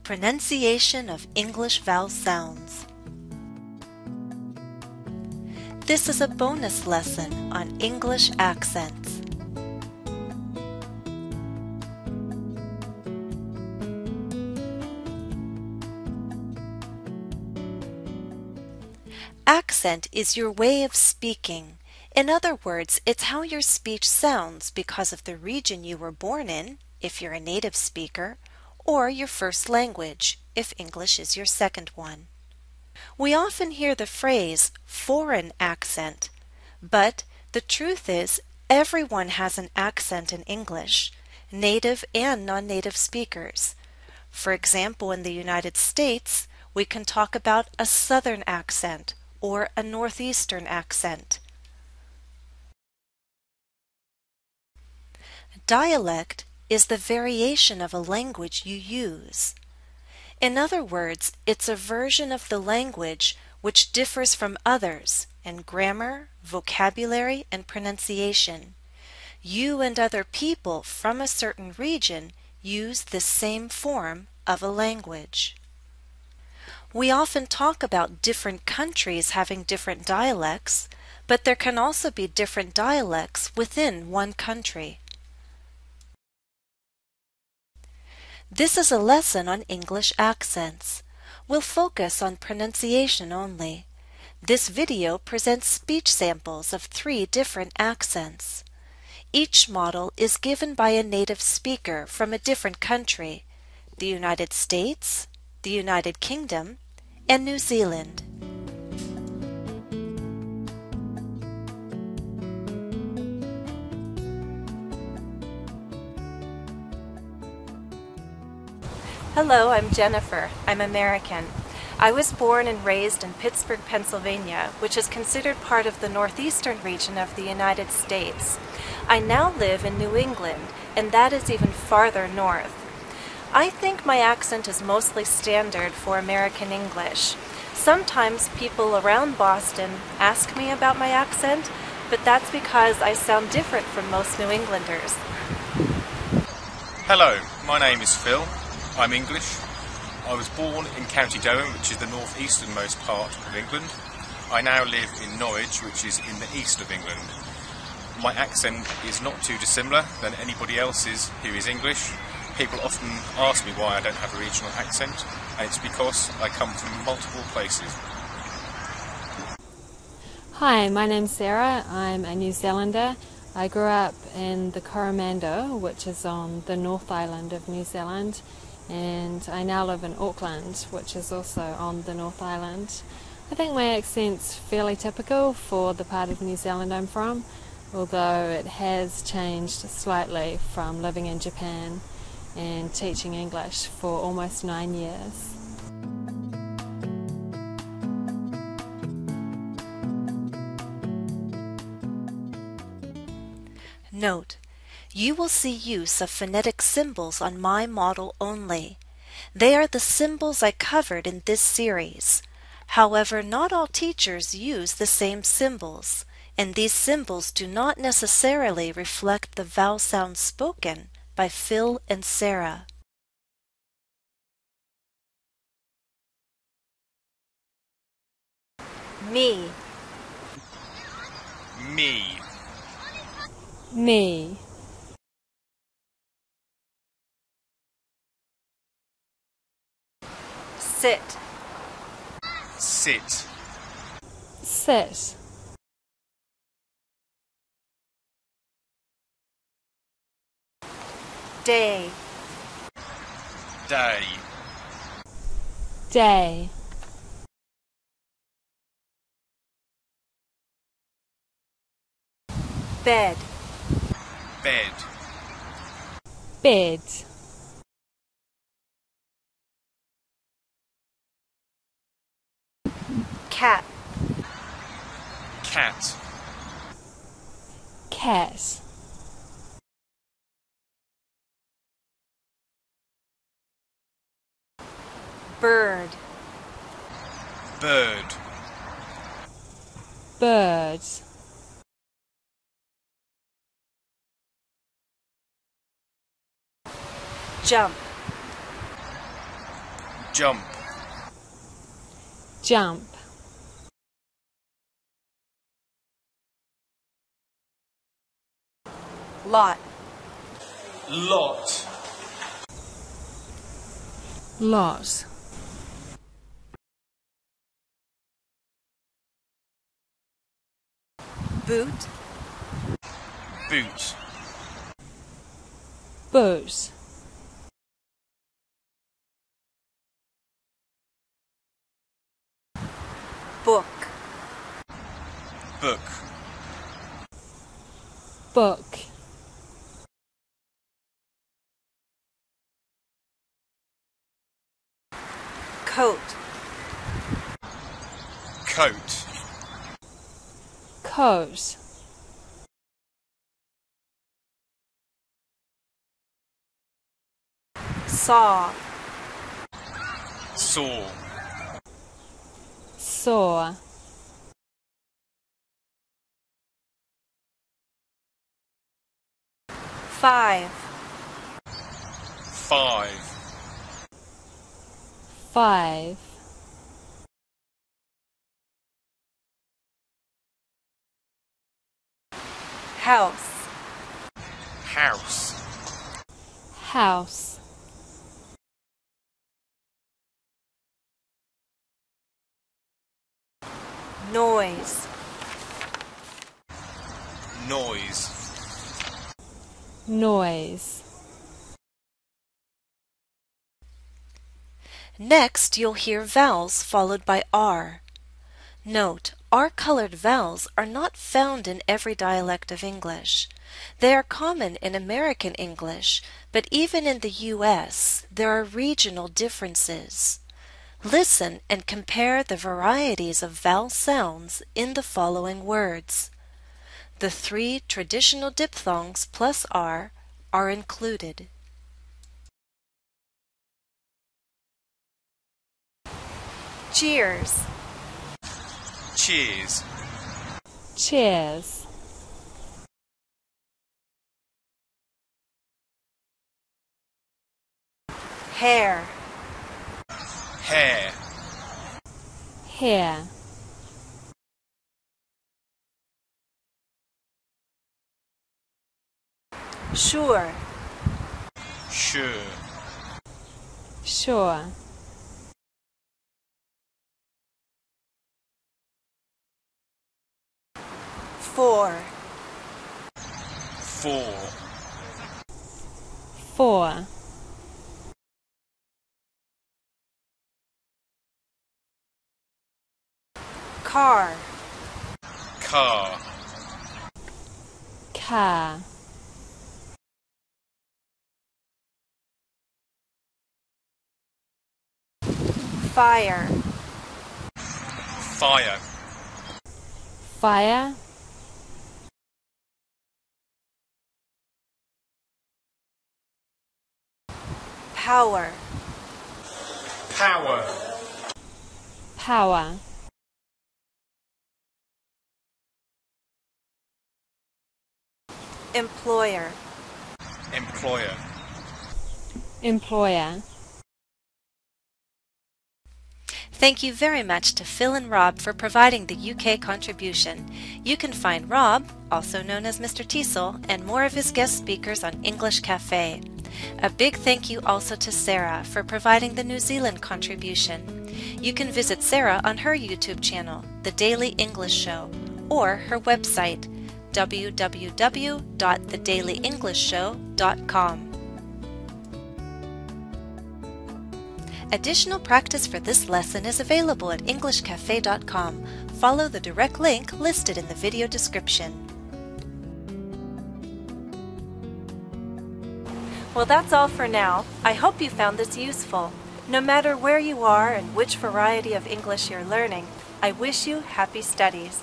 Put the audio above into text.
Pronunciation of English vowel sounds. This is a bonus lesson on English accents. Accent is your way of speaking. In other words, it's how your speech sounds because of the region you were born in, if you're a native speaker, or your first language, if English is your second one. We often hear the phrase foreign accent, but the truth is everyone has an accent in English, native and non-native speakers. For example, in the United States, we can talk about a Southern accent or a Northeastern accent. Dialect is the variation of a language you use. In other words, it's a version of the language which differs from others in grammar, vocabulary, and pronunciation. You and other people from a certain region use the same form of a language. We often talk about different countries having different dialects, but there can also be different dialects within one country. This is a lesson on English accents. We'll focus on pronunciation only. This video presents speech samples of 3 different accents. Each model is given by a native speaker from a different country: the United States, the United Kingdom, and New Zealand. Hello, I'm Jennifer. I'm American. I was born and raised in Pittsburgh, Pennsylvania, which is considered part of the northeastern region of the United States. I now live in New England, and that is even farther north. I think my accent is mostly standard for American English. Sometimes people around Boston ask me about my accent, but that's because I sound different from most New Englanders. Hello, my name is Phil. I'm English. I was born in County Durham, which is the northeasternmost part of England. I now live in Norwich, which is in the east of England. My accent is not too dissimilar than anybody else's who is English. People often ask me why I don't have a regional accent, and it's because I come from multiple places. Hi, my name's Sarah. I'm a New Zealander. I grew up in the Coromandel, which is on the North Island of New Zealand, and I now live in Auckland, which is also on the North Island. I think my accent's fairly typical for the part of New Zealand I'm from, although it has changed slightly from living in Japan and teaching English for almost 9 years. Note: you will see use of phonetic symbols on my model only. They are the symbols I covered in this series. However, not all teachers use the same symbols, and these symbols do not necessarily reflect the vowel sounds spoken by Phil and Sarah. Me. Me. Me. Sit. Sit. Sit. Day. Day. Day. Bed. Bed. Bed. Cat. Cat. Cat. Bird. Bird. Bird. Jump. Jump. Jump. Lot. Lot. Lot. Boot. Boot. Boot. Book. Book. Book. Coat. Coat. Coat. Saw. Saw. Saw. Five. Five. Five. House. House. House. Noise. Noise. Noise. Next, you'll hear vowels followed by R. Note, R-colored vowels are not found in every dialect of English. They are common in American English, but even in the U.S., there are regional differences. Listen and compare the varieties of vowel sounds in the following words. The 3 traditional diphthongs plus R are included. Cheers. Cheers. Cheers. Hair. Hair. Hair. Sure. Sure. Sure. For. For. For. Car. Car. Car. Fire. Fire. Fire. Power. Power. Power. Employer. Employer. Employer. Thank you very much to Phil and Rob for providing the UK contribution. You can find Rob, also known as Mr. Teasel, and more of his guest speakers on English Cafe. A big thank you also to Sarah for providing the New Zealand contribution. You can visit Sarah on her YouTube channel, The Daily English Show, or her website, www.thedailyenglishtshow.com. Additional practice for this lesson is available at EnglishCafe.com. Follow the direct link listed in the video description. Well, that's all for now. I hope you found this useful. No matter where you are and which variety of English you're learning, I wish you happy studies.